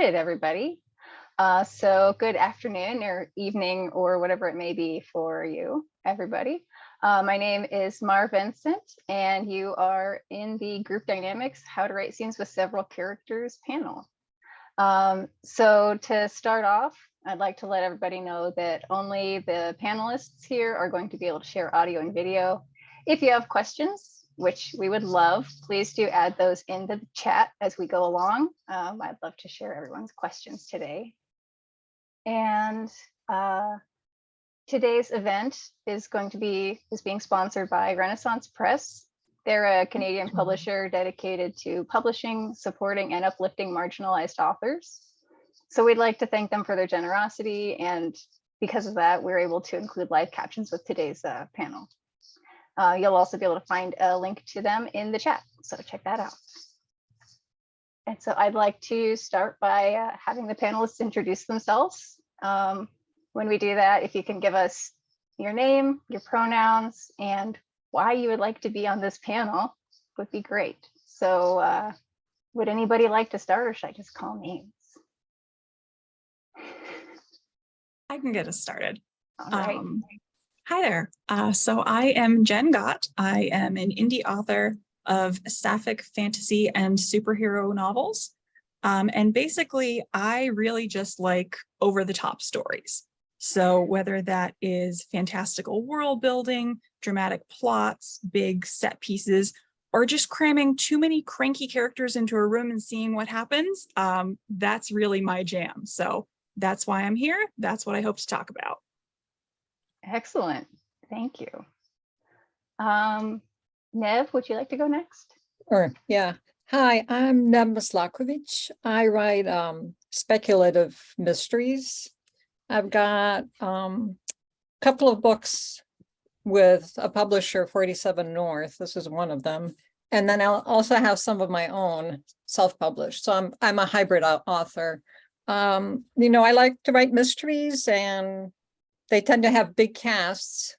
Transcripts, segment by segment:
started, everybody. So good afternoon or evening or whatever it may be for you, everybody. My name is Mar Vincent, and you are in the Group Dynamics How to Write Scenes with Several Characters panel. So to start off, I'd like to let everybody know that only the panelists here are going to be able to share audio and video. If you have questions, which we would love, please do add those into the chat as we go along. I'd love to share everyone's questions today. And today's event is being sponsored by Renaissance Press. They're a Canadian publisher dedicated to publishing, supporting, and uplifting marginalized authors. So we'd like to thank them for their generosity, and because of that, we're able to include live captions with today's panel. You'll also be able to find a link to them in the chat, so check that out. And so I'd like to start by having the panelists introduce themselves. When we do that, if you can give us your name, your pronouns, and why you would like to be on this panel would be great. So would anybody like to start, or should I just call names? I can get us started. All right. Hi there. So I am Jen Gott. I am an indie author of sapphic fantasy and superhero novels. And basically, I really just like over-the-top stories. So whether that is fantastical world building, dramatic plots, big set pieces, or just cramming too many cranky characters into a room and seeing what happens, that's really my jam. So that's why I'm here. That's what I hope to talk about. Excellent. Thank you. Nev, would you like to go next? Sure, yeah. Hi, I'm Nev Maslakowicz. I write speculative mysteries. I've got a couple of books with a publisher, 47 North. This is one of them. And then I'll also have some of my own self-published. So I'm a hybrid author. I like to write mysteries, and they tend to have big casts,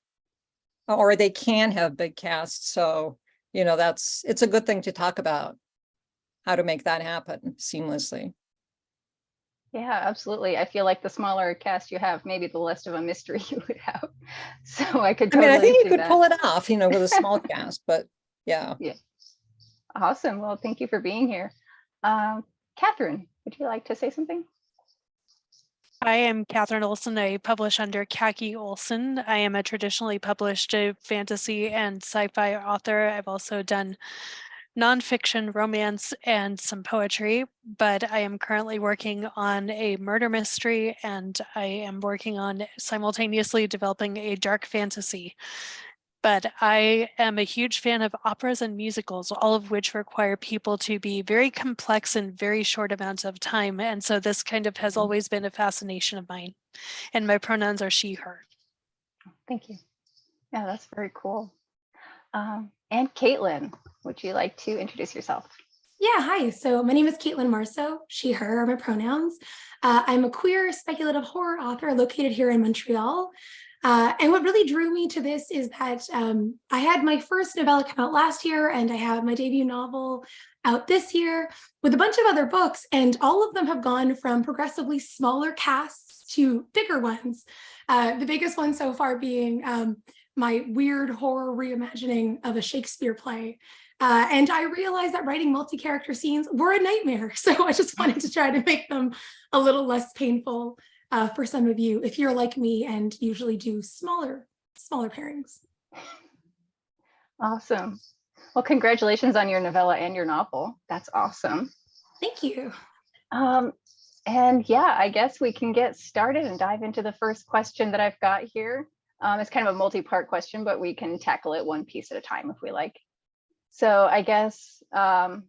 or they can have big casts. So, it's a good thing to talk about, how to make that happen seamlessly. Yeah, absolutely. I feel like the smaller cast you have, maybe the less of a mystery you would have. So I could totally I think you could that. pull it off, with a small cast, but yeah. Yeah. Awesome. Well, thank you for being here. Catherine, would you like to say something? I am Catherine Olson. I publish under Khaki Olson. I am a traditionally published fantasy and sci-fi author. I've also done nonfiction, romance, and some poetry, but I am currently working on a murder mystery, and I am working on simultaneously developing a dark fantasy. But I am a huge fan of operas and musicals, all of which require people to be very complex in very short amounts of time. And so this kind of has always been a fascination of mine. And my pronouns are she, her. Thank you. Yeah, that's very cool. And Caitlin, would you like to introduce yourself? Yeah, hi. So my name is Caitlin Marceau. She, her are my pronouns. I'm a queer speculative horror author located here in Montreal. And what really drew me to this is that I had my first novella come out last year, and I have my debut novel out this year with a bunch of other books, and all of them have gone from progressively smaller casts to bigger ones. The biggest one so far being my weird horror reimagining of a Shakespeare play. And I realized that writing multi-character scenes were a nightmare. So I just wanted to try to make them a little less painful for some of you, if you're like me and usually do smaller pairings. Awesome. Well, congratulations on your novella and your novel. That's awesome. Thank you. And yeah, I guess we can get started and dive into the first question that I've got here. It's kind of a multi-part question, but we can tackle it one piece at a time if we like. So I guess, how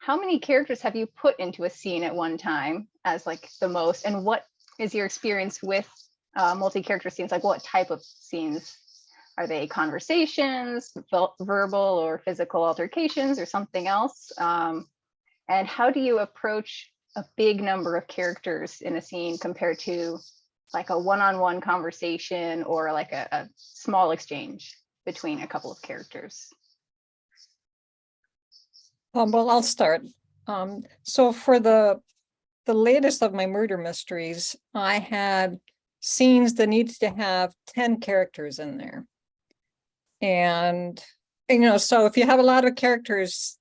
many characters have you put into a scene at one time as like the most, and what is your experience with multi-character scenes? Like, what type of scenes? Are they conversations, verbal or physical altercations, or something else? And how do you approach a big number of characters in a scene compared to like a one-on-one conversation or like a small exchange between a couple of characters? Well, I'll start. So for the the latest of my murder mysteries, I had scenes that needed to have 10 characters in there. And, so if you have a lot of characters,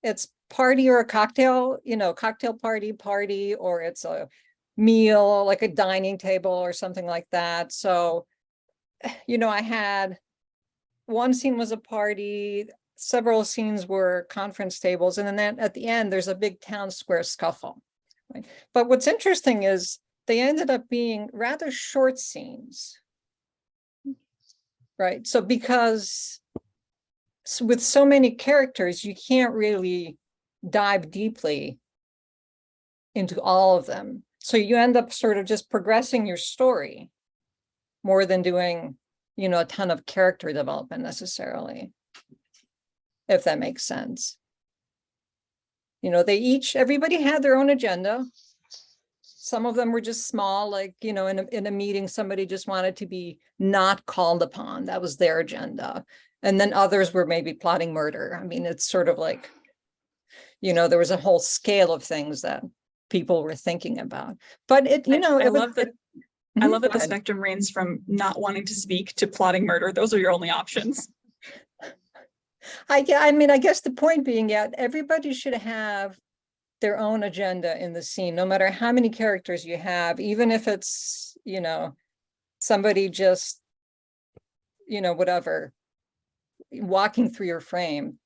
it's party or a cocktail, cocktail party, or it's a meal, like a dining table or something like that. So, I had one scene was a party, several scenes were conference tables, and then at the end, there's a big town square scuffle. Right? But what's interesting is they ended up being rather short scenes. Right. So because with so many characters, you can't really dive deeply into all of them. So you end up sort of just progressing your story more than doing, a ton of character development necessarily, if that makes sense. Everybody had their own agenda. Some of them were just small, like, in a meeting, somebody just wanted to be not called upon. That was their agenda. And then others were maybe plotting murder. I mean, it's sort of like, there was a whole scale of things that people were thinking about. But I love that the spectrum ranges from not wanting to speak to plotting murder. Those are your only options. I guess the point being, everybody should have their own agenda in the scene, no matter how many characters you have, even if it's, somebody just, whatever, walking through your frame.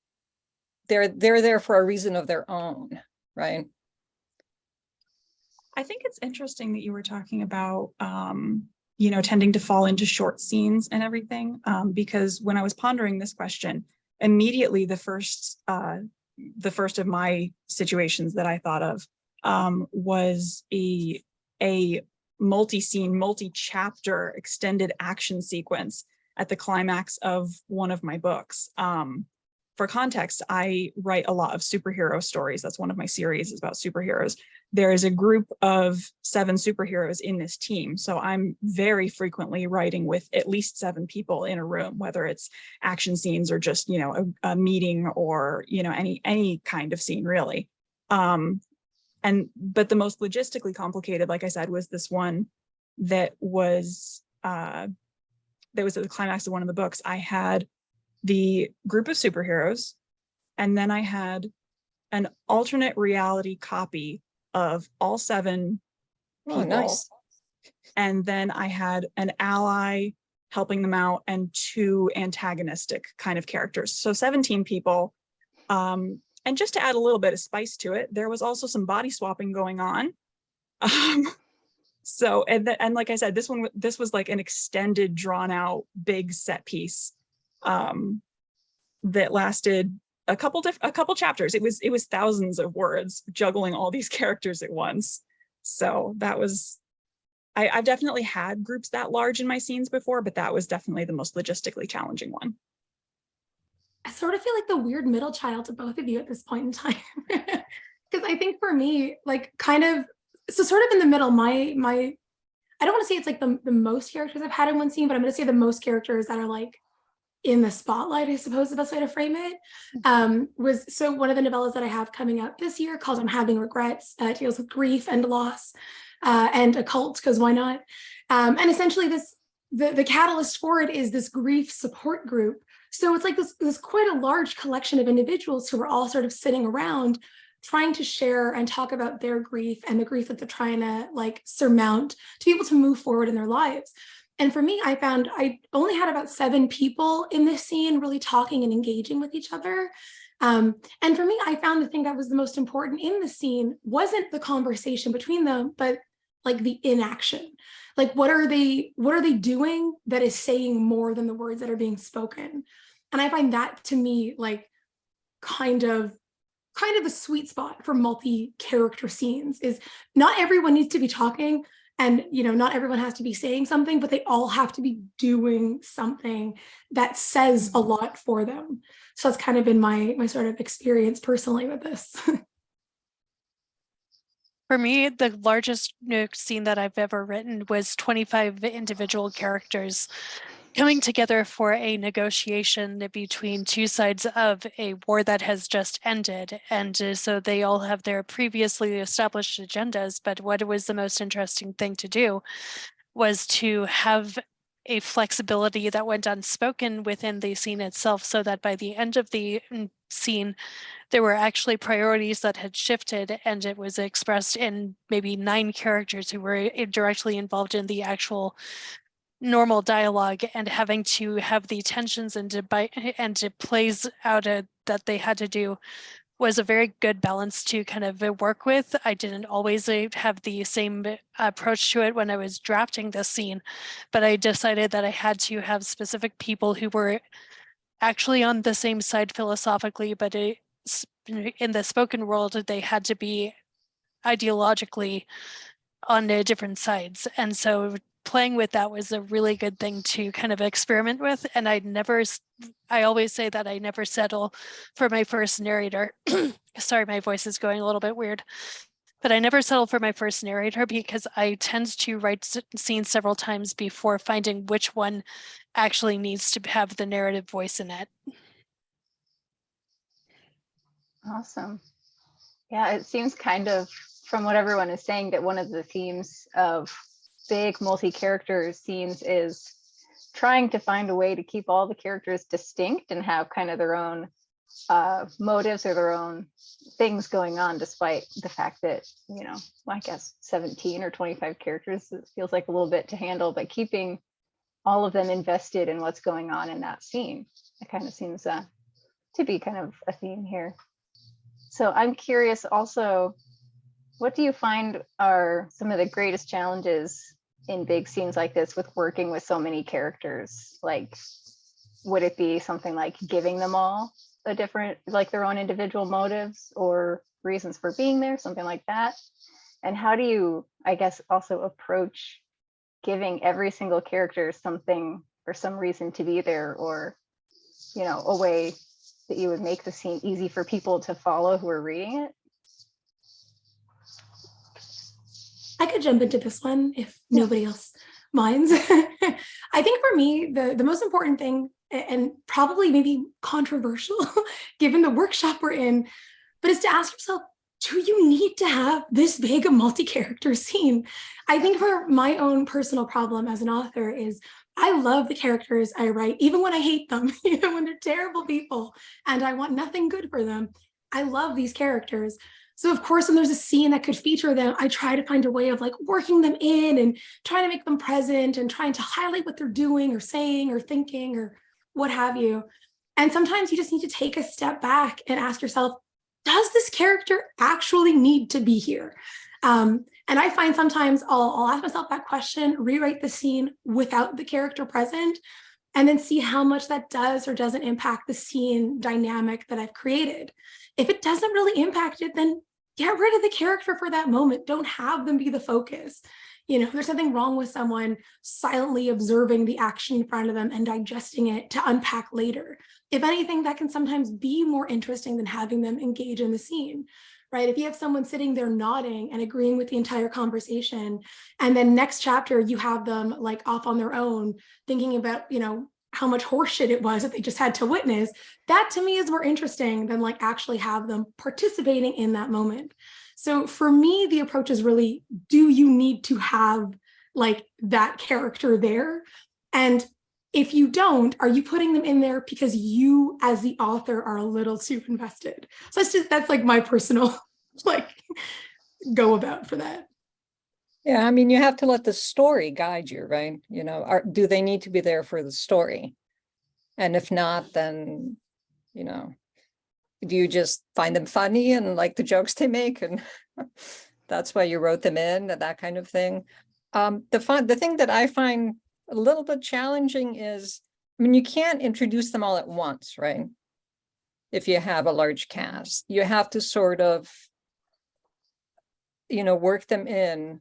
They're there for a reason of their own, right? I think it's interesting that you were talking about, tending to fall into short scenes and everything, because when I was pondering this question, immediately the first of my situations that I thought of was a multi-scene, multi-chapter extended action sequence at the climax of one of my books. For context, I write a lot of superhero stories. That's one of my series is about superheroes. There is a group of 7 superheroes in this team. So I'm very frequently writing with at least 7 people in a room, whether it's action scenes or just, a meeting or, any kind of scene really. But the most logistically complicated, like I said, was this one that was at the climax of one of the books. I had the group of superheroes, and then I had an alternate reality copy of all 7 people. Oh, nice. And then I had an ally helping them out and 2 antagonistic kind of characters. So 17 people. And just to add a little bit of spice to it, there was also some body swapping going on. So, and like I said, this was like an extended, drawn out, big set piece that lasted a couple chapters. It was thousands of words juggling all these characters at once. So that was, I've definitely had groups that large in my scenes before, but that was definitely the most logistically challenging one. I sort of feel like the weird middle child to both of you at this point in time. Because I think for me, like sort of in the middle, my I don't want to say it's like the most characters I've had in one scene, but I'm going to say the most characters that are like in the spotlight, I suppose is the best way to frame it, so one of the novellas that I have coming out this year called I'm Having Regrets, deals with grief and loss and a cult, because why not? And essentially the catalyst for it is this grief support group. So it's like this quite a large collection of individuals who are all sort of sitting around trying to share and talk about their grief and the grief that they're trying to like surmount to be able to move forward in their lives. And for me, I found I only had about 7 people in this scene really talking and engaging with each other. And for me, I found the thing that was the most important in the scene wasn't the conversation between them, but like the inaction. Like, what are they doing that is saying more than the words that are being spoken? And I find that to me like kind of a sweet spot for multi-character scenes is not everyone needs to be talking. And, not everyone has to be saying something, but they all have to be doing something that says a lot for them. So that's kind of been my sort of experience personally with this. For me, the largest scene that I've ever written was 25 individual characters. coming together for a negotiation between two sides of a war that has just ended. And so they all have their previously established agendas, but what was the most interesting thing to do was to have a flexibility that went unspoken within the scene itself, so that by the end of the scene, there were actually priorities that had shifted, and it was expressed in maybe 9 characters who were directly involved in the actual normal dialogue, and having to have the tensions and it plays out that they had to do was a very good balance to kind of work with. I didn't always have the same approach to it when I was drafting this scene, but I decided that I had to have specific people who were actually on the same side philosophically, but in the spoken world, they had to be ideologically on different sides. And so playing with that was a really good thing to kind of experiment with. And I always say that I never settle for my first narrator. Sorry, my voice is going a little bit weird. But I never settle for my first narrator because I tend to write scenes several times before finding which one actually needs to have the narrative voice in it. Awesome. Yeah, it seems kind of, from what everyone is saying, that one of the themes of big multi-character scenes is trying to find a way to keep all the characters distinct and have kind of their own motives or their own things going on, despite the fact that, you know, I guess 17 or 25 characters, it feels like a little bit to handle, but keeping all of them invested in what's going on in that scene. It kind of seems to be kind of a theme here. So I'm curious also, what do you find are some of the greatest challenges in big scenes like this with working with so many characters? Like, would it be something like giving them all a different, like their own individual motives or reasons for being there, something like that? And how do you, I guess, also approach giving every single character something or some reason to be there, or, you know, a way that you would make the scene easy for people to follow who are reading it? I could jump into this one if nobody else minds. I think for me, the most important thing, and probably maybe controversial given the workshop we're in, but is to ask yourself, do you need to have this big a multi-character scene? I think for my own personal problem as an author is I love the characters I write, even when I hate them, even when they're terrible people and I want nothing good for them. I love these characters. So of course, when there's a scene that could feature them, I try to find a way of like working them in and trying to make them present and trying to highlight what they're doing or saying or thinking or what have you. And sometimes you just need to take a step back and ask yourself, does this character actually need to be here? And I find sometimes I'll ask myself that question, rewrite the scene without the character present, and then see how much that does or doesn't impact the scene dynamic that I've created. If it doesn't really impact it, then get rid of the character for that moment. Don't have them be the focus. You know, there's nothing wrong with someone silently observing the action in front of them and digesting it to unpack later. If anything, that can sometimes be more interesting than having them engage in the scene, right? If you have someone sitting there nodding and agreeing with the entire conversation, and then next chapter, you have them like off on their own, thinking about, you know, how much horseshit it was that they just had to witness, that to me is more interesting than like actually have them participating in that moment. So for me, the approach is really, do you need to have like that character there? And if you don't, are you putting them in there because you as the author are a little too invested? So that's like my personal like go about for that. Yeah, I mean, you have to let the story guide you, right? You know, do they need to be there for the story? And if not, then, you know, do you just find them funny and like the jokes they make, and that's why you wrote them in, that kind of thing? The thing that I find a little bit challenging is, I mean, you can't introduce them all at once, right? If you have a large cast, you have to sort of, you know, work them in,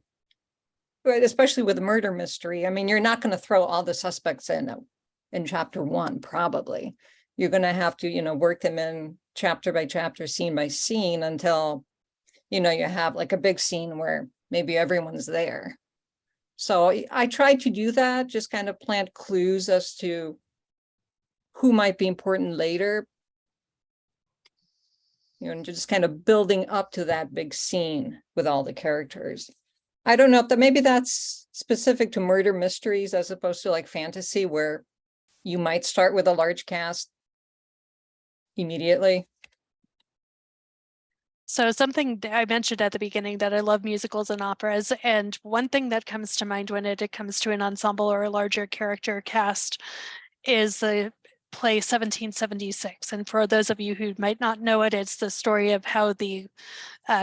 especially with a murder mystery. I mean, you're not going to throw all the suspects in chapter 1, probably. You're going to have to, you know, work them in chapter by chapter, scene by scene, until, you know, you have like a big scene where maybe everyone's there. So I tried to do that, just kind of plant clues as to who might be important later. You know, and just kind of building up to that big scene with all the characters. I don't know if that maybe that's specific to murder mysteries as opposed to like fantasy, where you might start with a large cast immediately. So something that I mentioned at the beginning that I love musicals and operas, and one thing that comes to mind when it comes to an ensemble or a larger character cast is the play 1776. And for those of you who might not know it, it's the story of how the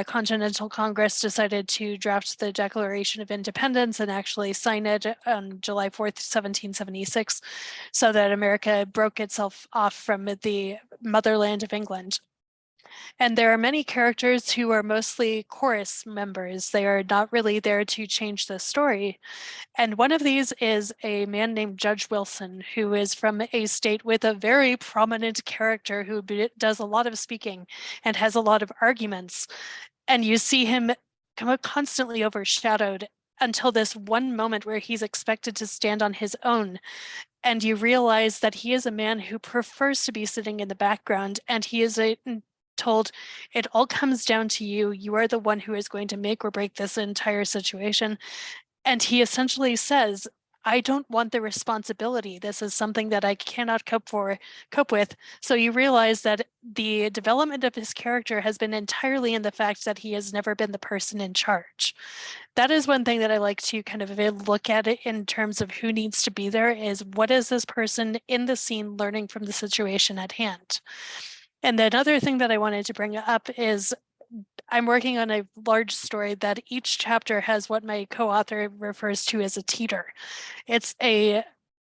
Continental Congress decided to draft the Declaration of Independence and actually sign it on July 4th, 1776, so that America broke itself off from the motherland of England. And there are many characters who are mostly chorus members. They are not really there to change the story. And one of these is a man named Judge Wilson, who is from a state with a very prominent character who does a lot of speaking and has a lot of arguments. And you see him constantly overshadowed until this one moment where he's expected to stand on his own. And you realize that he is a man who prefers to be sitting in the background, and he is told, it all comes down to you. You are the one who is going to make or break this entire situation. And he essentially says, I don't want the responsibility. This is something that I cannot cope with. So you realize that the development of his character has been entirely in the fact that he has never been the person in charge. That is one thing that I like to kind of look at it in terms of who needs to be there, is what is this person in the scene learning from the situation at hand? And the other thing that I wanted to bring up is I'm working on a large story that each chapter has what my co-author refers to as a teeter. It's a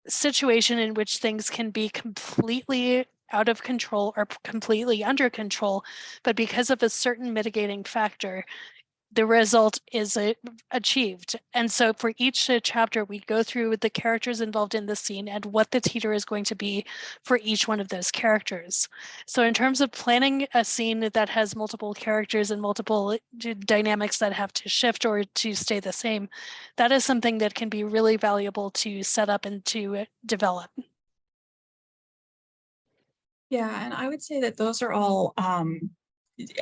situation in which things can be completely out of control or completely under control, but because of a certain mitigating factor, the result is achieved. And so for each chapter, we go through the characters involved in the scene and what the teeter is going to be for each one of those characters. So in terms of planning a scene that has multiple characters and multiple dynamics that have to shift or to stay the same, that is something that can be really valuable to set up and to develop. Yeah, and I would say that those are all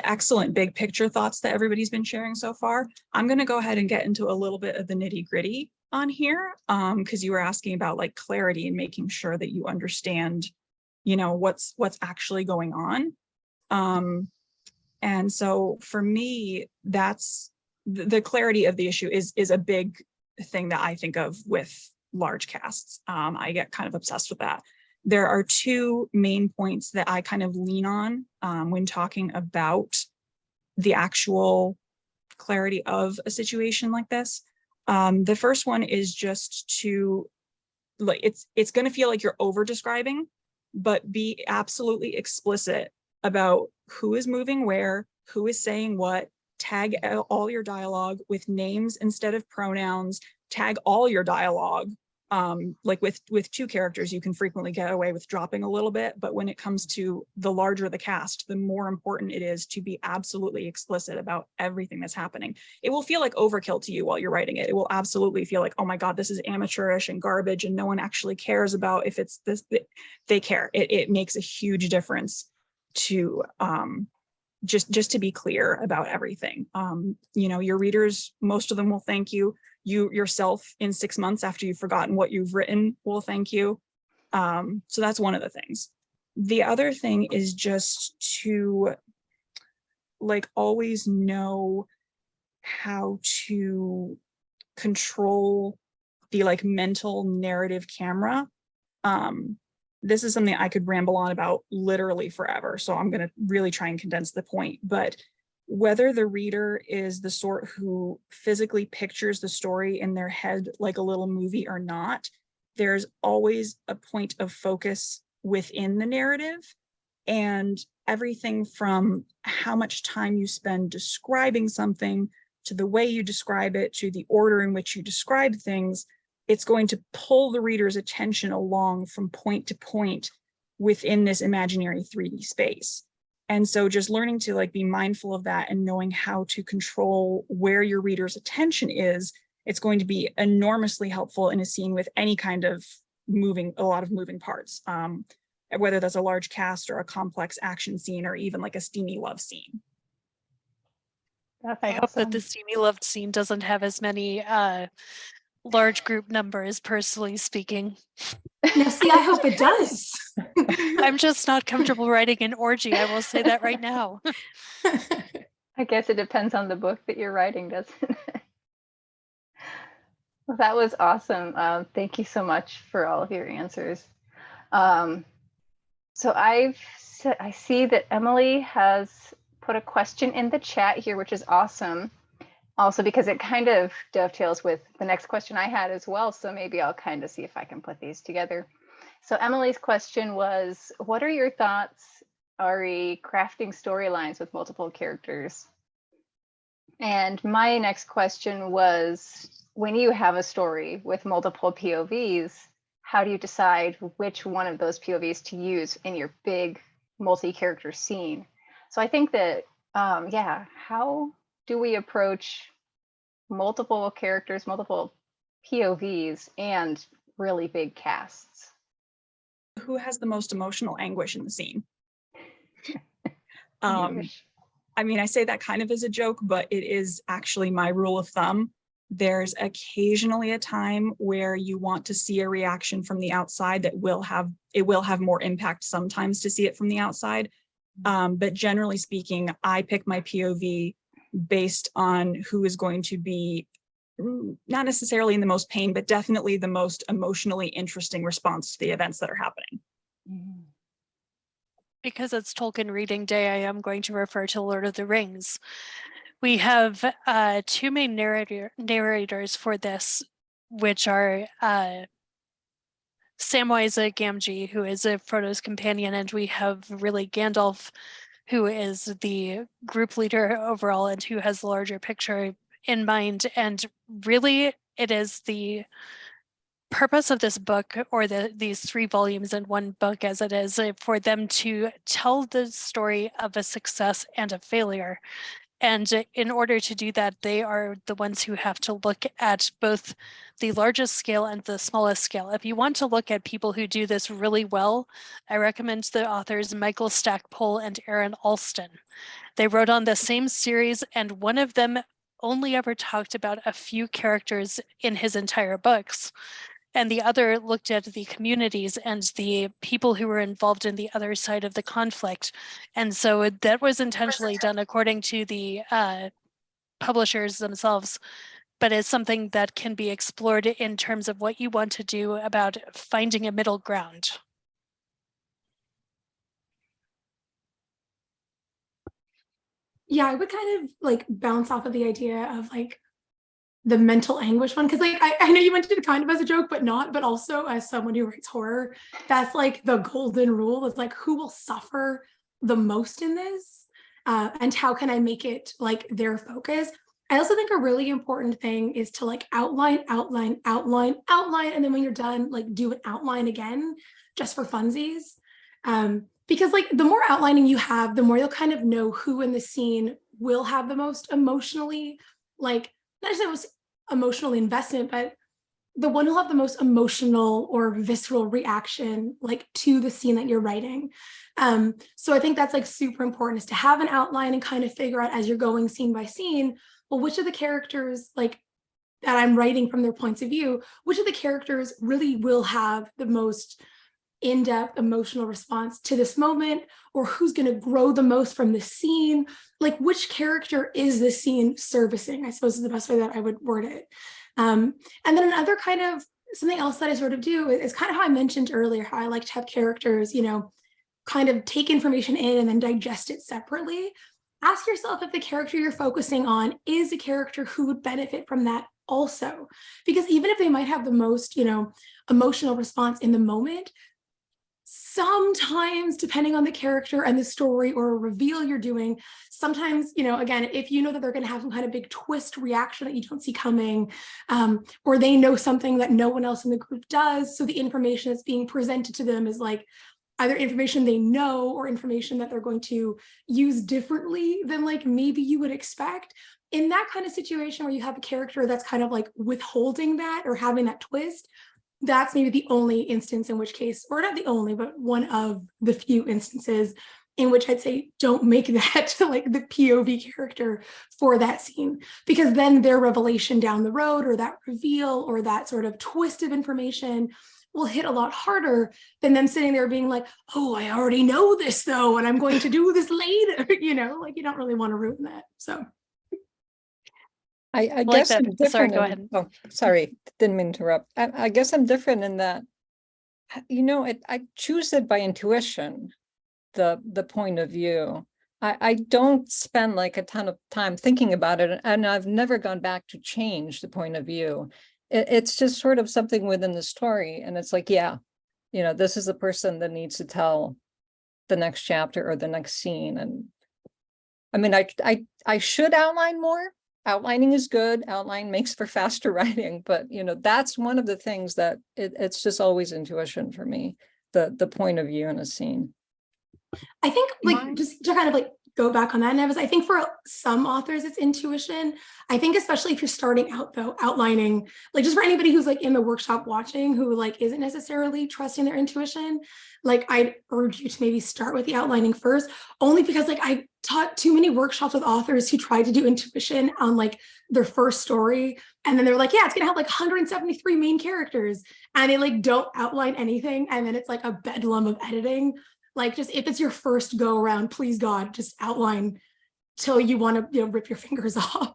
excellent big picture thoughts that everybody's been sharing so far. I'm going to go ahead and get into a little bit of the nitty gritty on here, because you were asking about like clarity and making sure that you understand, you know, what's actually going on. And so for me, that's the clarity of the issue is a big thing that I think of with large casts. I get kind of obsessed with that. There are two main points that I kind of lean on when talking about the actual clarity of a situation like this. The first one is just to, like, it's going to feel like you're over describing, but be absolutely explicit about who is moving where, who is saying what. Tag all your dialogue with names instead of pronouns. Tag all your dialogue. Like with two characters, you can frequently get away with dropping a little bit, but when it comes to the larger the cast, the more important it is to be absolutely explicit about everything that's happening. It will feel like overkill to you while you're writing it. It will absolutely feel like, oh my God, this is amateurish and garbage and no one actually cares about if it's this. They care. It makes a huge difference to just to be clear about everything. You know, your readers, most of them will thank you. You yourself in 6 months after you've forgotten what you've written will thank you. So that's one of the things. The other thing is just to like always know how to control the like mental narrative camera. This is something I could ramble on about literally forever. So I'm going to really try and condense the point, but whether the reader is the sort who physically pictures the story in their head like a little movie or not, there's always a point of focus within the narrative, and everything from how much time you spend describing something to the way you describe it to the order in which you describe things, it's going to pull the reader's attention along from point to point within this imaginary 3D space. And so just learning to like be mindful of that and knowing how to control where your reader's attention is it's going to be enormously helpful in a scene with any kind of a lot of moving parts, whether that's a large cast or a complex action scene or even like a steamy love scene. That's I hope that awesome. the steamy loved scene doesn't have as many large group numbers, personally speaking. Now, see, I hope it does. I'm just not comfortable writing an orgy. I will say that right now. I guess it depends on the book that you're writing, doesn't it? Well, that was awesome. Thank you so much for all of your answers. So I see that Emily has put a question in the chat here, which is awesome. Also, because it kind of dovetails with the next question I had as well. So maybe I'll kind of see if I can put these together. So Emily's question was, what are your thoughts, Ari, crafting storylines with multiple characters? And my next question was, when you have a story with multiple POVs, how do you decide which one of those POVs to use in your big multi-character scene? So I think that, yeah, how do we approach multiple characters, multiple POVs, and really big casts? Who has the most emotional anguish in the scene? I mean, I say that kind of as a joke, but it is actually my rule of thumb. There's occasionally a time where you want to see a reaction from the outside that will have more impact sometimes to see it from the outside. But generally speaking, I pick my POV based on who is going to be not necessarily in the most pain, but definitely the most emotionally interesting response to the events that are happening. Because it's Tolkien reading day, I am going to refer to Lord of the Rings. We have two main narrators for this, which are Samwise Gamgee, who is Frodo's companion, and we have really Gandalf, who is the group leader overall and who has the larger picture in mind. And really, it is the purpose of this book, or these 3 volumes in one book as it is, for them to tell the story of a success and a failure. And in order to do that, they are the ones who have to look at both the largest scale and the smallest scale. If you want to look at people who do this really well, I recommend the authors Michael Stackpole and Aaron Alston. They wrote on the same series, and one of them only ever talked about a few characters in his entire books, and the other looked at the communities and the people who were involved in the other side of the conflict. And so that was intentionally done according to the publishers themselves, but it's something that can be explored in terms of what you want to do about finding a middle ground. Yeah, I would kind of like bounce off of the idea of like the mental anguish one, because like I know you mentioned it kind of as a joke, but not, but also as someone who writes horror, that's like the golden rule, is like who will suffer the most in this, and how can I make it like their focus. I also think a really important thing is to like outline, and then when you're done, like do an outline again, just for funsies. Because like the more outlining you have, the more you'll kind of know who in the scene will have the most emotionally, like not just the most emotional investment, but the one who'll have the most emotional or visceral reaction like to the scene that you're writing. So I think that's like super important, is to have an outline and kind of figure out as you're going scene by scene, well, which of the characters like that I'm writing from their points of view, which of the characters really will have the most in-depth emotional response to this moment, or who's going to grow the most from the scene, like which character is the scene servicing, I suppose is the best way that I would word it. And then another kind of something else that I sort of do is kind of how I mentioned earlier, how I like to have characters, you know, kind of take information in and then digest it separately. Ask yourself if the character you're focusing on is a character who would benefit from that also, because even if they might have the most, you know, emotional response in the moment, sometimes depending on the character and the story or a reveal you're doing, sometimes, you know, again, if you know that they're going to have some kind of big twist reaction that you don't see coming, or they know something that no one else in the group does, so the information that's being presented to them is like either information they know or information that they're going to use differently than like maybe you would expect, in that kind of situation where you have a character that's kind of like withholding that or having that twist, that's maybe the only instance in which case, or not the only, but one of the few instances in which I'd say don't make that like the POV character for that scene, because then their revelation down the road or that reveal or that sort of twist of information will hit a lot harder than them sitting there being like, oh, I already know this though, and I'm going to do this later, like you don't really want to ruin that. So I like guess that. I'm different. Sorry, go ahead. Oh, sorry, didn't mean to interrupt. I guess I'm different in that, I choose it by intuition, the point of view. I don't spend like a ton of time thinking about it, and I've never gone back to change the point of view. It's just sort of something within the story, and it's like, yeah, this is the person that needs to tell the next chapter or the next scene. And I mean, I should outline more. Outlining is good. Outline makes for faster writing, but that's one of the things that it's just always intuition for me, the point of view in a scene. I think just to kind of like go back on that, Nevis, I think for some authors it's intuition. I think especially if you're starting out though, outlining, like just for anybody who's like in the workshop watching who like isn't necessarily trusting their intuition, like I'd urge you to maybe start with the outlining first, only because like I taught too many workshops with authors who tried to do intuition on like their first story, and then they're like, yeah, it's gonna have like 173 main characters, and they like don't outline anything, and then it's like a bedlam of editing. Like, just if it's your first go around, please God, just outline till you want to rip your fingers off.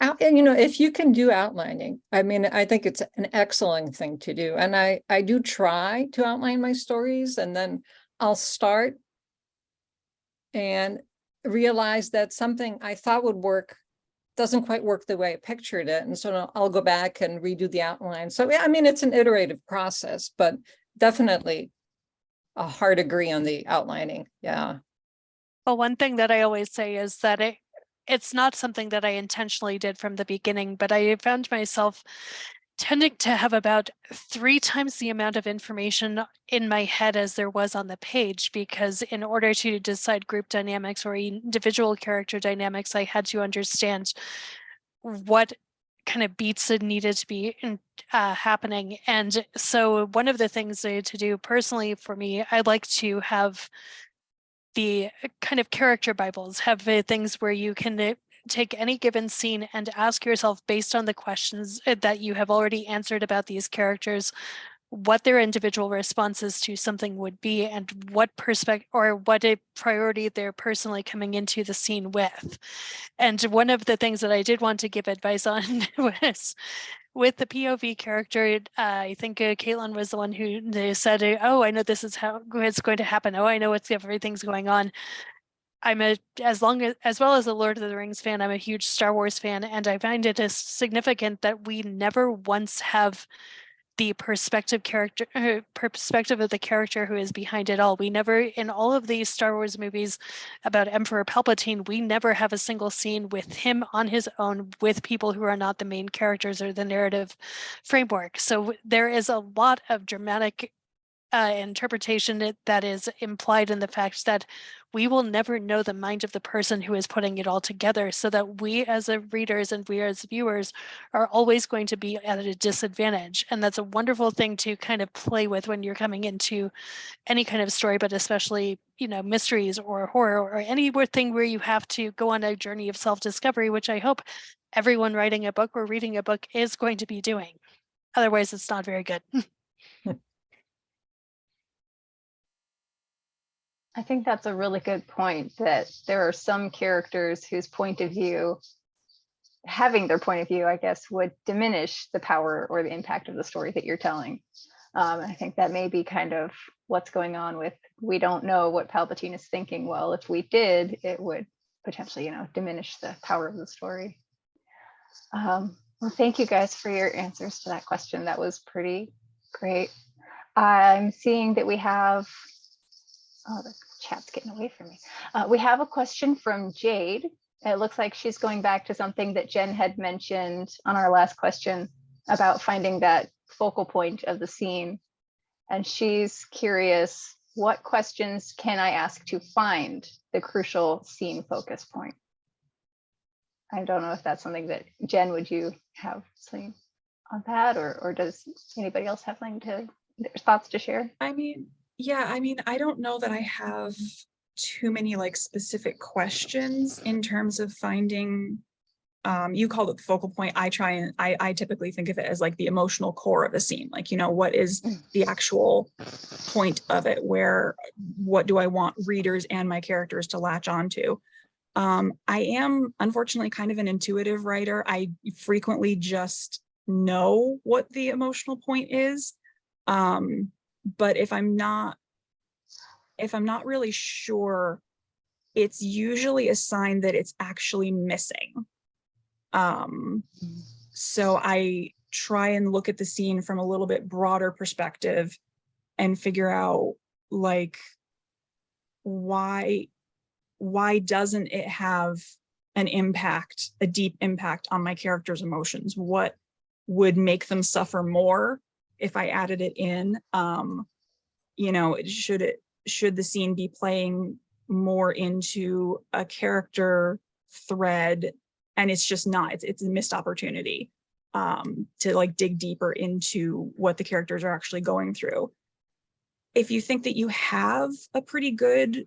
And if you can do outlining, I mean, I think it's an excellent thing to do. And I do try to outline my stories, and then I'll start and realize that something I thought would work doesn't quite work the way I pictured it. And so I'll go back and redo the outline. So, yeah, I mean, it's an iterative process, but definitely a hard agree on the outlining. Yeah. Well, one thing that I always say is that it's not something that I intentionally did from the beginning, but I found myself tending to have about 3 times the amount of information in my head as there was on the page, because in order to decide group dynamics or individual character dynamics, I had to understand what kind of beats that needed to be happening. And so one of the things to do personally for me, I like to have the kind of character Bibles, have things where you can take any given scene and ask yourself, based on the questions that you have already answered about these characters, what their individual responses to something would be, and what perspective or what a priority they're personally coming into the scene with. And one of the things that I did want to give advice on was with the POV character. I think Caitlin was the one who said, oh, I know this is how it's going to happen. Oh, I know everything's going on. I'm as well as a Lord of the Rings fan, I'm a huge Star Wars fan, and I find it is significant that we never once have the perspective of the character who is behind it all. We never, in all of these Star Wars movies about Emperor Palpatine, we never have a single scene with him on his own with people who are not the main characters or the narrative framework. So there is a lot of dramatic interpretation that is implied in the fact that we will never know the mind of the person who is putting it all together, so that we as readers and we as viewers are always going to be at a disadvantage. And that's a wonderful thing to kind of play with when you're coming into any kind of story, but especially, mysteries or horror or anything where you have to go on a journey of self-discovery, which I hope everyone writing a book or reading a book is going to be doing. Otherwise, it's not very good. I think that's a really good point, that there are some characters whose point of view, having their point of view, I guess, would diminish the power or the impact of the story that you're telling. I think that may be kind of what's going on with, we don't know what Palpatine is thinking. Well, if we did, it would potentially, diminish the power of the story. Well, thank you guys for your answers to that question. That was pretty great. I'm seeing that we have, oh, the chat's getting away from me. We have a question from Jade. It looks like she's going back to something that Jen had mentioned on our last question about finding that focal point of the scene. And she's curious what questions can I ask to find the crucial scene focus point? I don't know if that's something that, Jen, would you have something on that, or does anybody else have thoughts to share? I mean, yeah, I mean, I don't know that I have too many like specific questions in terms of finding, you called it the focal point. I typically think of it as like the emotional core of a scene. Like, what is the actual point of it? What do I want readers and my characters to latch onto? I am unfortunately kind of an intuitive writer. I frequently just know what the emotional point is. But if I'm not really sure, it's usually a sign that it's actually missing. So I try and look at the scene from a little bit broader perspective and figure out like why doesn't it have an impact, a deep impact on my character's emotions? What would make them suffer more if I added it in? Should the scene be playing more into a character thread, and it's just not, it's a missed opportunity to like dig deeper into what the characters are actually going through. If you think that you have a pretty good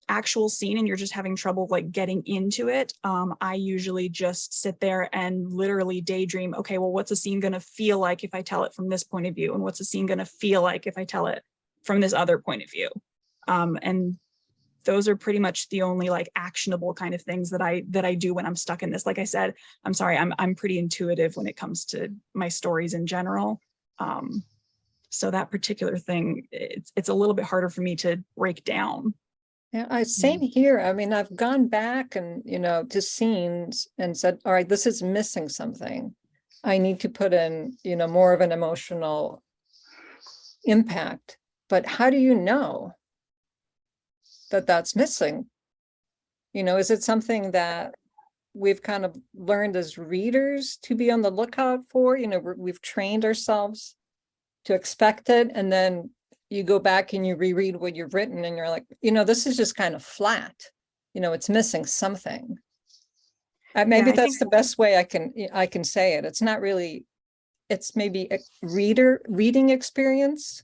actual scene and you're just having trouble like getting into it, I usually just sit there and literally daydream, okay, well, what's a scene going to feel like if I tell it from this point of view, and what's a scene going to feel like if I tell it from this other point of view? And those are pretty much the only like actionable kind of things that I do when I'm stuck in this. Like I said, I'm sorry, I'm pretty intuitive when it comes to my stories in general. So that particular thing, it's a little bit harder for me to break down. Yeah, same here. I mean, I've gone back and, to scenes and said, all right, this is missing something. I need to put in, more of an emotional impact. But how do you know that that's missing? Is it something that we've kind of learned as readers to be on the lookout for? We've trained ourselves to expect it, and then you go back and you reread what you've written and you're like, this is just kind of flat. It's missing something. Maybe that's the best way I can say it. It's not really, it's maybe a reading experience,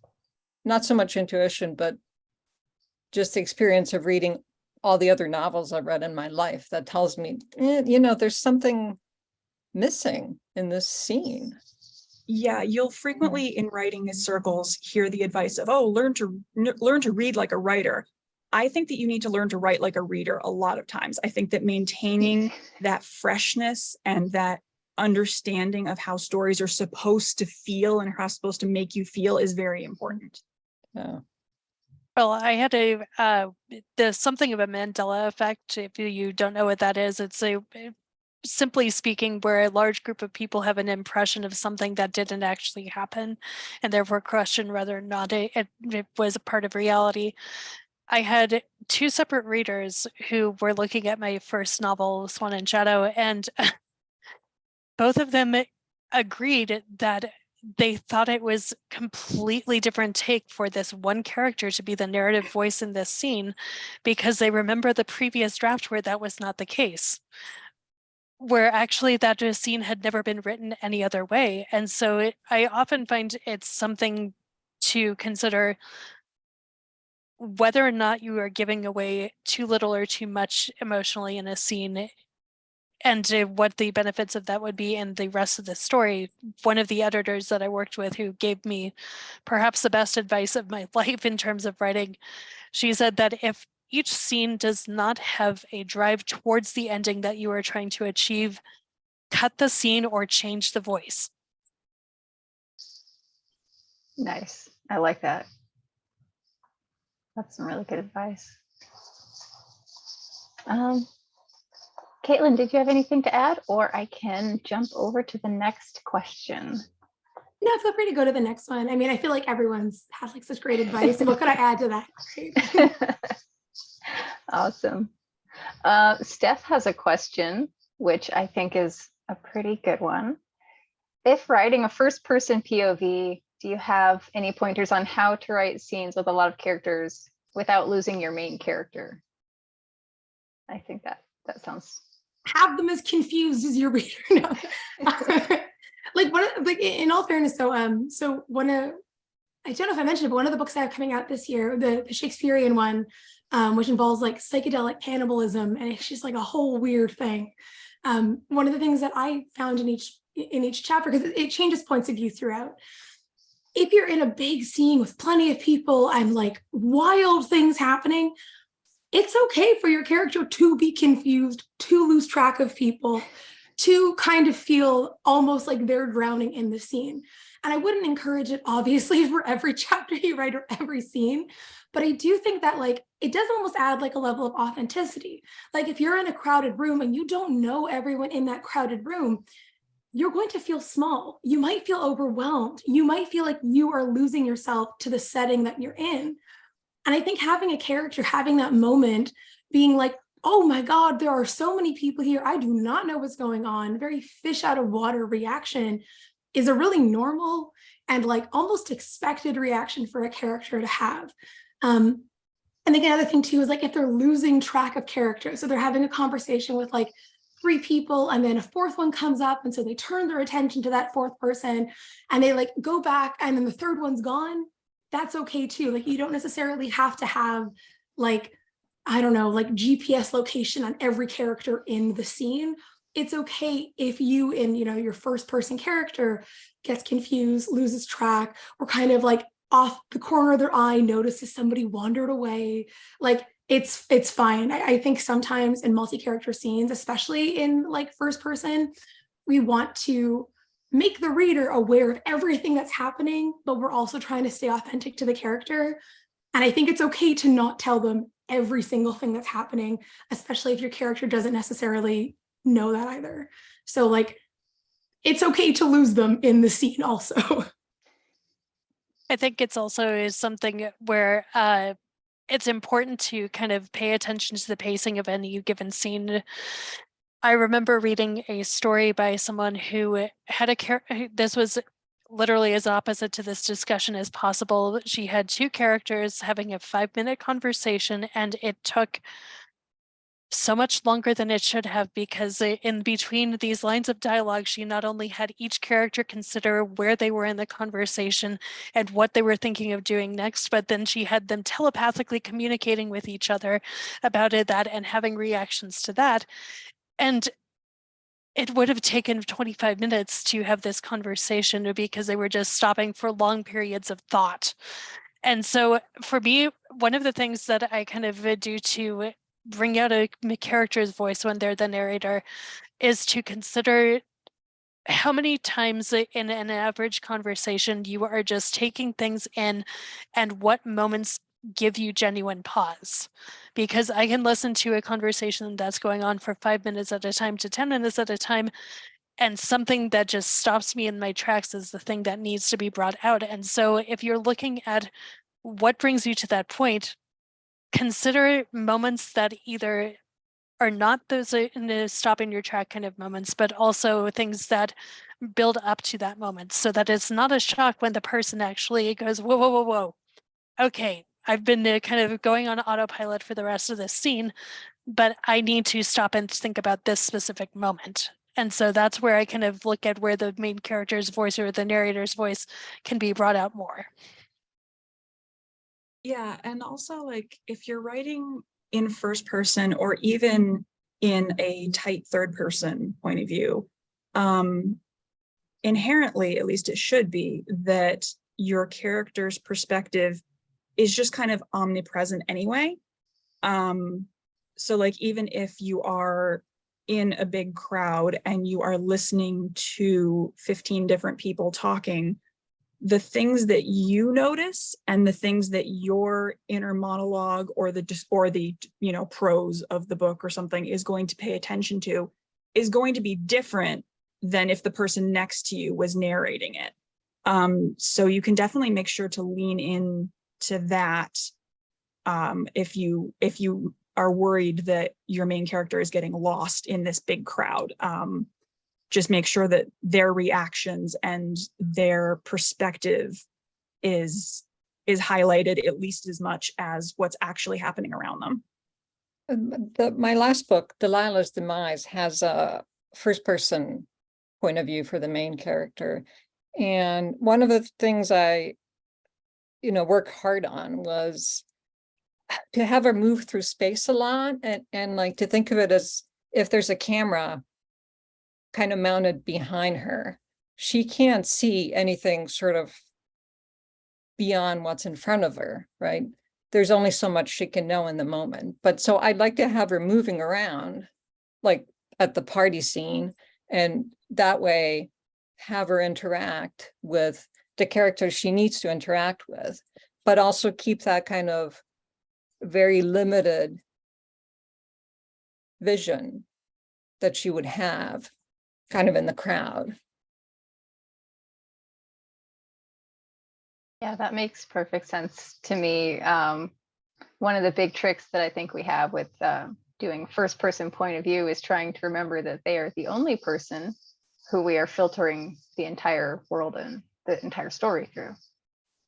not so much intuition, but just the experience of reading all the other novels I've read in my life that tells me, there's something missing in this scene. Yeah, you'll frequently in writing circles hear the advice of, oh, learn to read like a writer. I think that you need to learn to write like a reader a lot of times. I think that maintaining that freshness and that understanding of how stories are supposed to feel and how supposed to make you feel is very important. Yeah. Well, I had there's something of a Mandela effect. If you don't know what that is, it's simply speaking, where a large group of people have an impression of something that didn't actually happen, and therefore question whether or not it was a part of reality. I had two separate readers who were looking at my first novel, Swan and Shadow, and both of them agreed that they thought it was completely different take for this one character to be the narrative voice in this scene, because they remember the previous draft where that was not the case, where actually that scene had never been written any other way. And so I often find it's something to consider whether or not you are giving away too little or too much emotionally in a scene, and what the benefits of that would be in the rest of the story. One of the editors that I worked with, who gave me perhaps the best advice of my life in terms of writing, she said that if each scene does not have a drive towards the ending that you are trying to achieve, cut the scene or change the voice. Nice. I like that. That's some really good advice. Caitlin, did you have anything to add, or I can jump over to the next question? No, feel free to go to the next one. I mean, I feel like everyone's had like such great advice. What could I add to that? Awesome. Steph has a question, which I think is a pretty good one. If writing a first-person POV do you have any pointers on how to write scenes with a lot of characters without losing your main character? I think that sounds. Have them as confused as your reader. No. Like in all fairness, so one of, I don't know if I mentioned it, but one of the books I have coming out this year, the Shakespearean one, which involves like psychedelic cannibalism, and it's just like a whole weird thing. One of the things that I found in each chapter, because it changes points of view throughout. If you're in a big scene with plenty of people and like wild things happening, it's okay for your character to be confused, to lose track of people, to kind of feel almost like they're drowning in the scene. And I wouldn't encourage it, obviously, for every chapter you write or every scene. But I do think that like it does almost add like a level of authenticity. Like if you're in a crowded room and you don't know everyone in that crowded room, you're going to feel small. You might feel overwhelmed. You might feel like you are losing yourself to the setting that you're in. And I think having a character, having that moment, being like, oh my God, there are so many people here. I do not know what's going on. Very fish out of water reaction is a really normal and like almost expected reaction for a character to have. And then the other thing too is like if they're losing track of character, so they're having a conversation with like 3 people and then a 4th one comes up, and so they turn their attention to that 4th person and they like go back and then the 3rd one's gone. That's okay too. Like you don't necessarily have to have like, I don't know, like GPS location on every character in the scene. It's okay if you in, your first person character gets confused, loses track, or kind of like off the corner of their eye notices somebody wandered away. Like it's fine. I think sometimes in multi-character scenes, especially in like first person, we want to make the reader aware of everything that's happening, but we're also trying to stay authentic to the character. And I think it's okay to not tell them every single thing that's happening, especially if your character doesn't necessarily know that either. So like, it's okay to lose them in the scene also. I think it's also is something where it's important to kind of pay attention to the pacing of any given scene. I remember reading a story by someone who had a character. This was literally as opposite to this discussion as possible. She had 2 characters having a 5-minute conversation, and it took so much longer than it should have, because in between these lines of dialogue, she not only had each character consider where they were in the conversation and what they were thinking of doing next, but then she had them telepathically communicating with each other about that and having reactions to that. And it would have taken 25 minutes to have this conversation because they were just stopping for long periods of thought. And so for me, one of the things that I kind of do to bring out a character's voice when they're the narrator is to consider how many times in an average conversation you are just taking things in and what moments give you genuine pause. Because I can listen to a conversation that's going on for 5 minutes at a time to 10 minutes at a time, and something that just stops me in my tracks is the thing that needs to be brought out. And so if you're looking at what brings you to that point, consider moments that either are not those stop in your track kind of moments, but also things that build up to that moment, so that it's not a shock when the person actually goes, whoa, whoa, whoa, whoa. Okay, I've been kind of going on autopilot for the rest of this scene, but I need to stop and think about this specific moment. And so that's where I kind of look at where the main character's voice or the narrator's voice can be brought out more. Yeah, and also like if you're writing in first person or even in a tight third person point of view, inherently, at least it should be, that your character's perspective is just kind of omnipresent anyway. So like even if you are in a big crowd and you are listening to 15 different people talking, the things that you notice and the things that your inner monologue or the prose of the book or something is going to pay attention to is going to be different than if the person next to you was narrating it. So you can definitely make sure to lean in to that if you are worried that your main character is getting lost in this big crowd. Just make sure that their reactions and their perspective is highlighted at least as much as what's actually happening around them. My last book, Delilah's Demise, has a first-person point of view for the main character. And one of the things I, work hard on was to have her move through space a lot and like to think of it as if there's a camera kind of mounted behind her, she can't see anything sort of beyond what's in front of her, right? There's only so much she can know in the moment. But so I'd like to have her moving around, like at the party scene, and that way have her interact with the characters she needs to interact with, but also keep that kind of very limited vision that she would have kind of in the crowd. Yeah, that makes perfect sense to me. One of the big tricks that I think we have with doing first person point of view is trying to remember that they are the only person who we are filtering the entire world and the entire story through.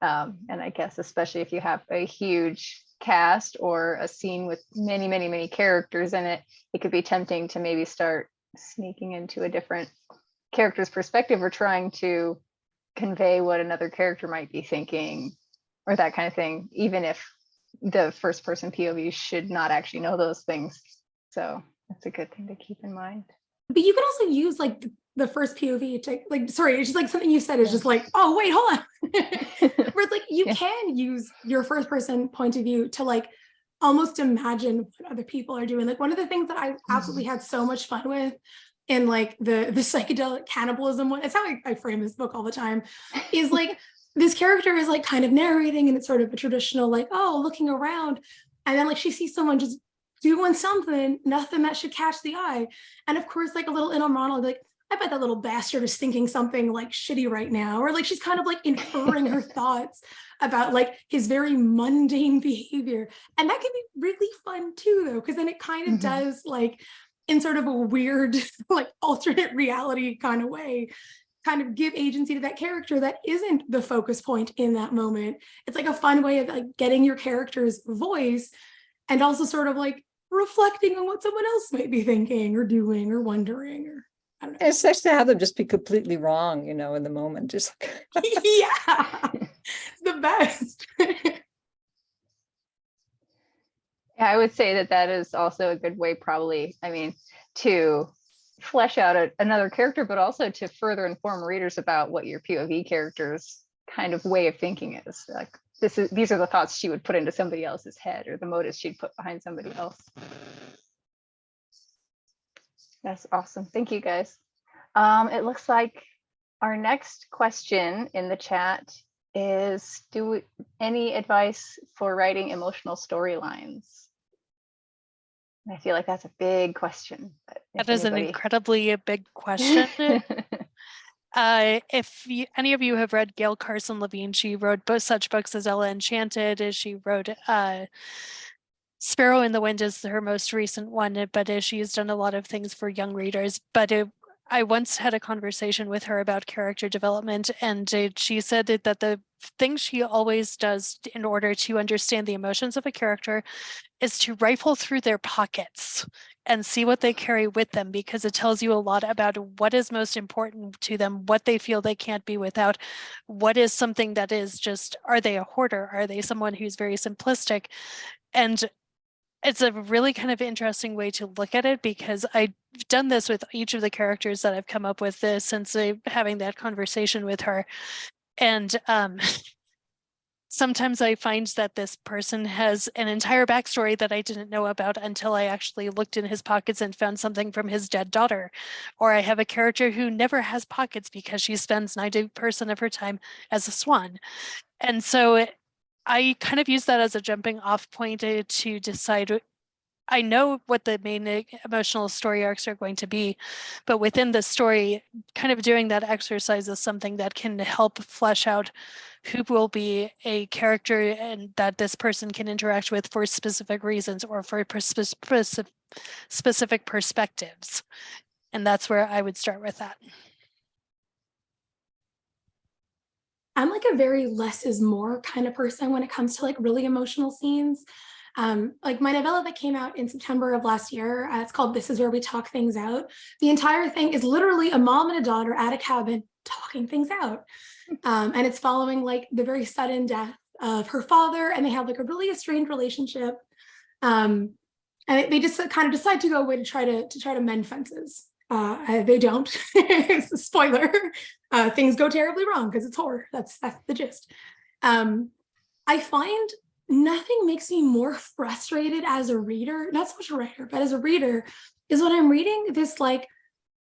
And I guess especially if you have a huge cast or a scene with many, many, many characters in it, it could be tempting to maybe start sneaking into a different character's perspective or trying to convey what another character might be thinking or that kind of thing, even if the first person POV should not actually know those things. So that's a good thing to keep in mind. But you could also use like the first POV to like, sorry, it's just like something you said is just like, oh, wait, hold on. Where it's like, you can use your first person point of view to like almost imagine what other people are doing. Like one of the things that I absolutely had so much fun with in like the psychedelic cannibalism one, it's how I frame this book all the time, is like this character is like kind of narrating and it's sort of a traditional like, oh, looking around. And then like she sees someone just doing something, nothing that should catch the eye. And of course, like a little inner monologue, like, I bet that little bastard is thinking something like shitty right now. Or like she's kind of like inferring her thoughts about like his very mundane behavior. And that can be really fun too, though, because then it kind of does like in sort of a weird, like alternate reality kind of way, kind of give agency to that character that isn't the focus point in that moment. It's like a fun way of like getting your character's voice and also sort of like reflecting on what someone else might be thinking or doing or wondering, or I don't know. It's nice to have them just be completely wrong, in the moment. Just like yeah, it's the best. Yeah, I would say that is also a good way, probably, I mean, to flesh out another character, but also to further inform readers about what your POV character's kind of way of thinking is. Like these are the thoughts she would put into somebody else's head, or the motives she'd put behind somebody else. That's awesome. Thank you, guys. It looks like our next question in the chat is, any advice for writing emotional storylines? I feel like that's a big question. That is an incredibly big question. If any of you have read Gail Carson Levine, she wrote such books as Ella Enchanted. She wrote Sparrow in the Wind is her most recent one, but she's done a lot of things for young readers. But I once had a conversation with her about character development, and she said that the thing she always does in order to understand the emotions of a character is to rifle through their pockets and see what they carry with them, because it tells you a lot about what is most important to them, what they feel they can't be without, what is something that is just, are they a hoarder? Are they someone who's very simplistic? And it's a really kind of interesting way to look at it, because I've done this with each of the characters that I've come up with since having that conversation with her. And sometimes I find that this person has an entire backstory that I didn't know about until I actually looked in his pockets and found something from his dead daughter. Or I have a character who never has pockets because she spends 90% of her time as a swan. And so I kind of use that as a jumping off point to decide. I know what the main emotional story arcs are going to be, but within the story, kind of doing that exercise is something that can help flesh out who will be a character and that this person can interact with for specific reasons or for specific perspectives. And that's where I would start with that. I'm like a very less is more kind of person when it comes to like really emotional scenes. Like my novella that came out in September of last year, it's called This Is Where We Talk Things Out. The entire thing is literally a mom and a daughter at a cabin talking things out. And it's following like the very sudden death of her father, and they have like a really estranged relationship. And they just kind of decide to go away to try to mend fences. They don't. It's a spoiler. Things go terribly wrong because it's horror. That's the gist. I find nothing makes me more frustrated as a reader, not so much a writer, but as a reader, is when I'm reading this like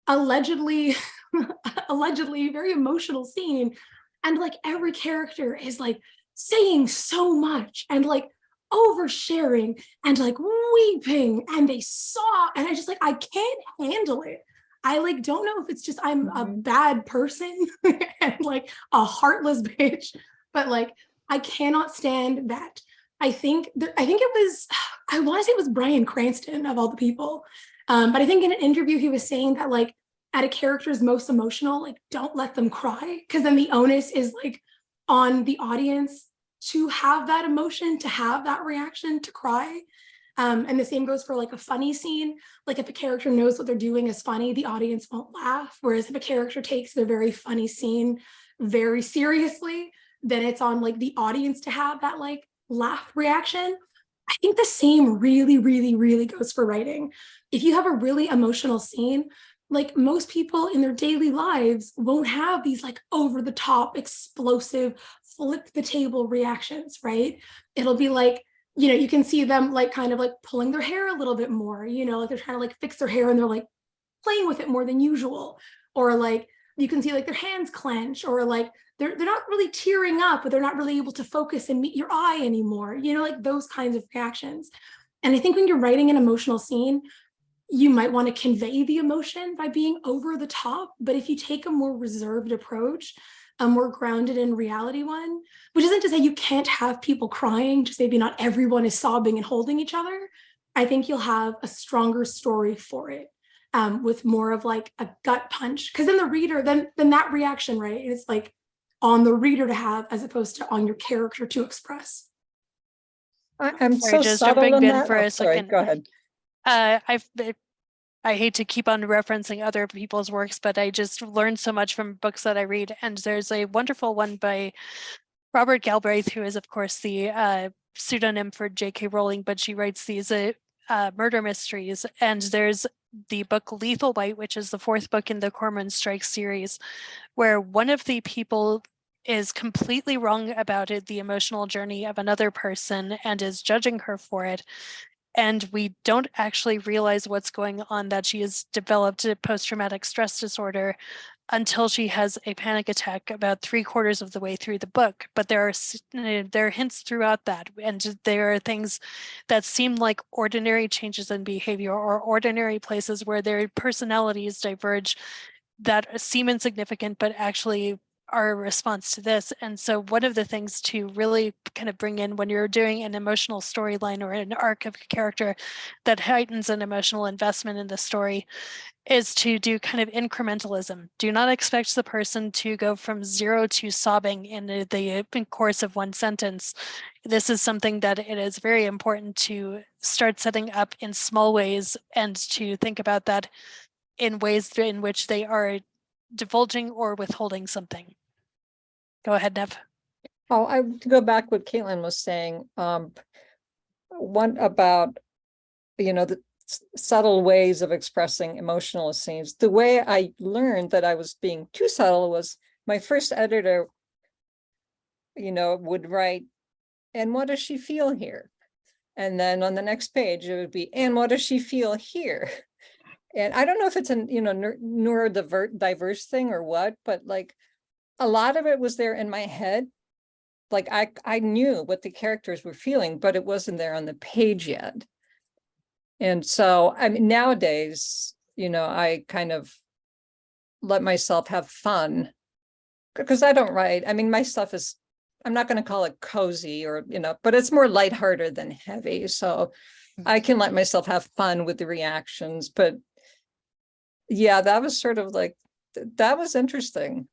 allegedly very emotional scene, and like every character is like saying so much and like oversharing and like weeping, and they saw, and I just like I can't handle it. I like don't know if it's just I'm a bad person and like a heartless bitch, but like I cannot stand that. I think it was, I want to say it was Bryan Cranston of all the people, but I think in an interview he was saying that like at a character's most emotional, like don't let them cry, because then the onus is like on the audience to have that emotion, to have that reaction, to cry. And the same goes for like a funny scene. Like if a character knows what they're doing is funny, the audience won't laugh. Whereas if a character takes their very funny scene very seriously, then it's on like the audience to have that like laugh reaction. I think the same really, really, really goes for writing. If you have a really emotional scene, like most people in their daily lives won't have these like over the top, explosive, flip the table reactions, right? It'll be like, you know, you can see them like kind of like pulling their hair a little bit more, you know, like they're trying to like fix their hair and they're like playing with it more than usual. Or like you can see like their hands clench, or like they're not really tearing up, but they're not really able to focus and meet your eye anymore, you know, like those kinds of reactions. And I think when you're writing an emotional scene, you might want to convey the emotion by being over the top. But if you take a more reserved approach, a more grounded in reality one, which isn't to say you can't have people crying, just maybe not everyone is sobbing and holding each other, I think you'll have a stronger story for it, with more of like a gut punch. Because then the reader, then that reaction, right, it's like on the reader to have as opposed to on your character to express. I'm Sorry, so just subtle jumping in in that. for Oh, a sorry, second. go ahead. I hate to keep on referencing other people's works, but I just learned so much from books that I read. And there's a wonderful one by Robert Galbraith, who is, of course, the pseudonym for J.K. Rowling, but she writes these murder mysteries. And there's the book Lethal White, which is the 4th book in the Cormoran Strike series, where one of the people is completely wrong about it, the emotional journey of another person, and is judging her for it. And we don't actually realize what's going on, that she has developed a post-traumatic stress disorder until she has a panic attack about 3/4 of the way through the book. But there are hints throughout that, and there are things that seem like ordinary changes in behavior or ordinary places where their personalities diverge that seem insignificant, but actually are a response to this. And so one of the things to really kind of bring in when you're doing an emotional storyline or an arc of a character that heightens an emotional investment in the story is to do kind of incrementalism. Do not expect the person to go from 0 to sobbing in the course of one sentence. This is something that it is very important to start setting up in small ways, and to think about that in ways in which they are divulging or withholding something. Go ahead, Nev. Oh, I to go back what Caitlin was saying, one about, you know, the subtle ways of expressing emotional scenes. The way I learned that I was being too subtle was my first editor, you know, would write, and what does she feel here? And then on the next page, it would be, and what does she feel here? And I don't know if it's a, you know, neurodiverse thing or what, but like a lot of it was there in my head. Like I knew what the characters were feeling, but it wasn't there on the page yet. And so, I mean, nowadays, you know, I kind of let myself have fun because I don't write. I mean, my stuff is, I'm not going to call it cozy or, you know, but it's more lighthearted than heavy. So I can let myself have fun with the reactions. But yeah, that was sort of like, that was interesting.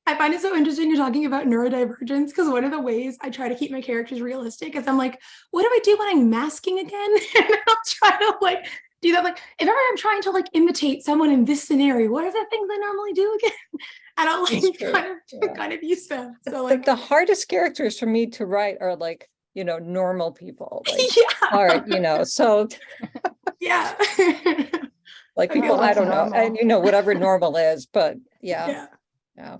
I find it so interesting you're talking about neurodivergence, because one of the ways I try to keep my characters realistic is I'm like, what do I do when I'm masking again? And I'll try to like do that. Like, if ever I'm trying to like imitate someone in this scenario, what are the things I normally do again? And I'll like kind of use them. So like the hardest characters for me to write are like, normal people. Like, yeah. all right, so Yeah. like Okay, people, I what's don't know, normal? and whatever normal is, but Yeah. yeah.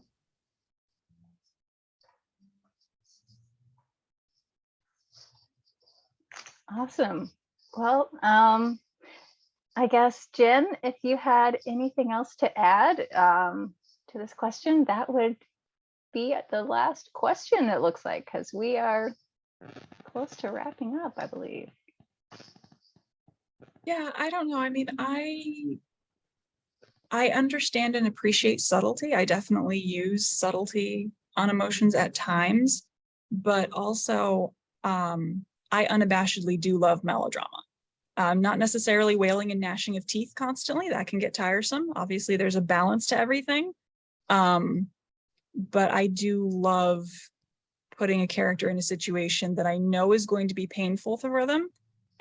Awesome. Well, I guess, Jen, if you had anything else to add to this question, that would be the last question, it looks like, because we are close to wrapping up, I believe. Yeah, I don't know. I mean, I understand and appreciate subtlety. I definitely use subtlety on emotions at times, but also I unabashedly do love melodrama. Not necessarily wailing and gnashing of teeth constantly. That can get tiresome. Obviously, there's a balance to everything. But I do love putting a character in a situation that I know is going to be painful for them,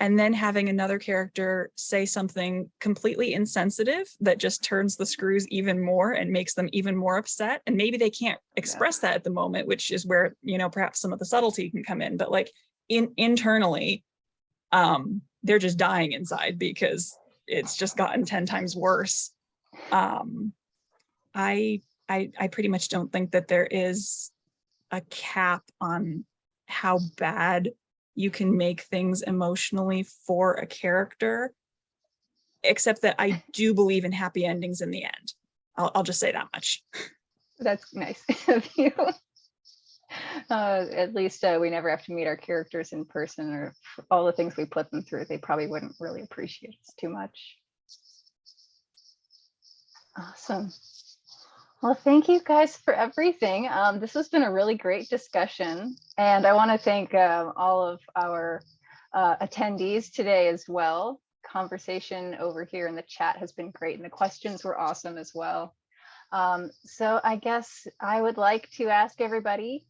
and then having another character say something completely insensitive that just turns the screws even more and makes them even more upset. And maybe they can't express that at the moment, which is where, perhaps some of the subtlety can come in, but like internally, they're just dying inside because it's just gotten 10 times worse. I pretty much don't think that there is a cap on how bad you can make things emotionally for a character, except that I do believe in happy endings in the end. I'll just say that much. That's nice of you. At least we never have to meet our characters in person, or all the things we put them through. They probably wouldn't really appreciate us too much. Awesome. Well, thank you guys for everything. This has been a really great discussion, and I want to thank all of our attendees today as well. Conversation over here in the chat has been great, and the questions were awesome as well. So I guess I would like to ask everybody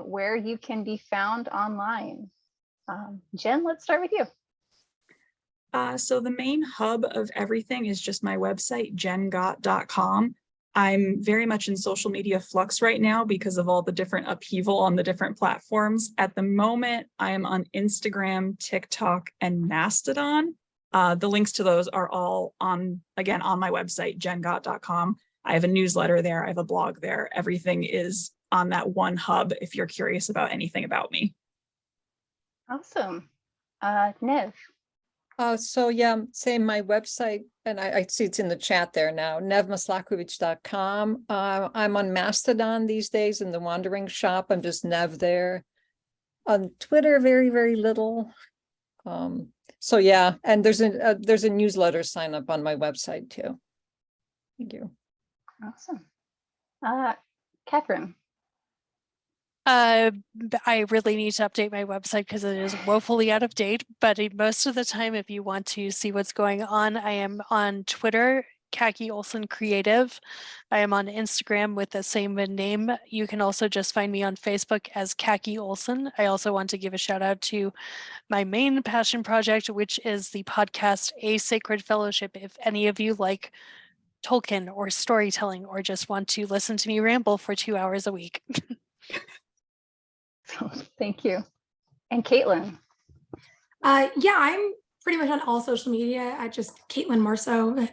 where you can be found online. Jen, let's start with you. So the main hub of everything is just my website, jengott.com. I'm very much in social media flux right now because of all the different upheaval on the different platforms. At the moment, I am on Instagram, TikTok, and Mastodon. The links to those are all on my website, jengott.com. I have a newsletter there. I have a blog there. Everything is on that one hub if you're curious about anything about me. Awesome. Nev. So yeah, same my website, and I see it's in the chat there now, nevmaslakowicz.com. I'm on Mastodon these days in the Wandering Shop. I'm just Nev there. On Twitter, very, very little. So yeah, and there's a newsletter sign up on my website too. Thank you. Awesome. Catherine. I really need to update my website because it is woefully out of date, but most of the time, if you want to see what's going on, I am on Twitter, Khaki Olson Creative. I am on Instagram with the same name. You can also just find me on Facebook as Khaki Olson. I also want to give a shout out to my main passion project, which is the podcast A Sacred Fellowship. If any of you like Tolkien or storytelling, or just want to listen to me ramble for 2 hours a week. So, thank you. And Caitlin. Yeah, I'm pretty much on all social media at just Caitlin Marceau.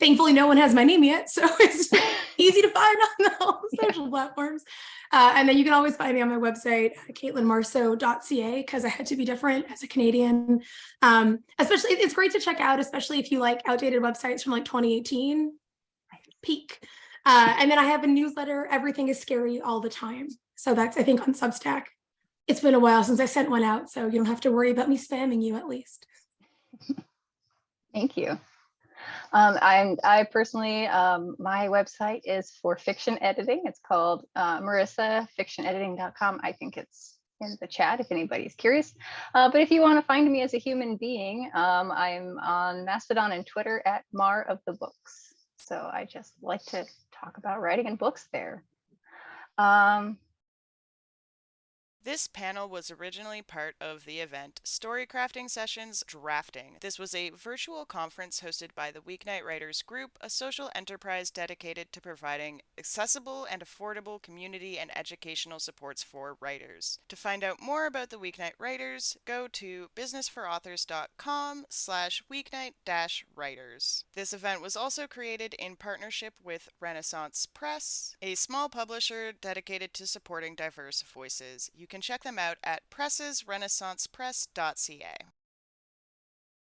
Thankfully, no one has my name yet, so it's easy to find on all the social platforms. And then you can always find me on my website, caitlinmarceau.ca, because I had to be different as a Canadian. Especially, it's great to check out, especially if you like outdated websites from like 2018. Peak. And then I have a newsletter, Everything is Scary All the Time. So that's, I think, on Substack. It's been a while since I sent one out, so you don't have to worry about me spamming you at least. Thank you. I personally, my website is for fiction editing. It's called marissafictionediting.com. I think it's in the chat if anybody's curious. But if you want to find me as a human being, I'm on Mastodon and Twitter at Mar of the Books. So I just like to talk about writing and books there. Um, This panel was originally part of the event Storycrafting Sessions Drafting. This was a virtual conference hosted by the Weeknight Writers Group, a social enterprise dedicated to providing accessible and affordable community and educational supports for writers. To find out more about the Weeknight Writers, go to businessforauthors.com/weeknight-writers. This event was also created in partnership with Renaissance Press, a small publisher dedicated to supporting diverse voices. You can check them out at pressesrenaissancepress.ca.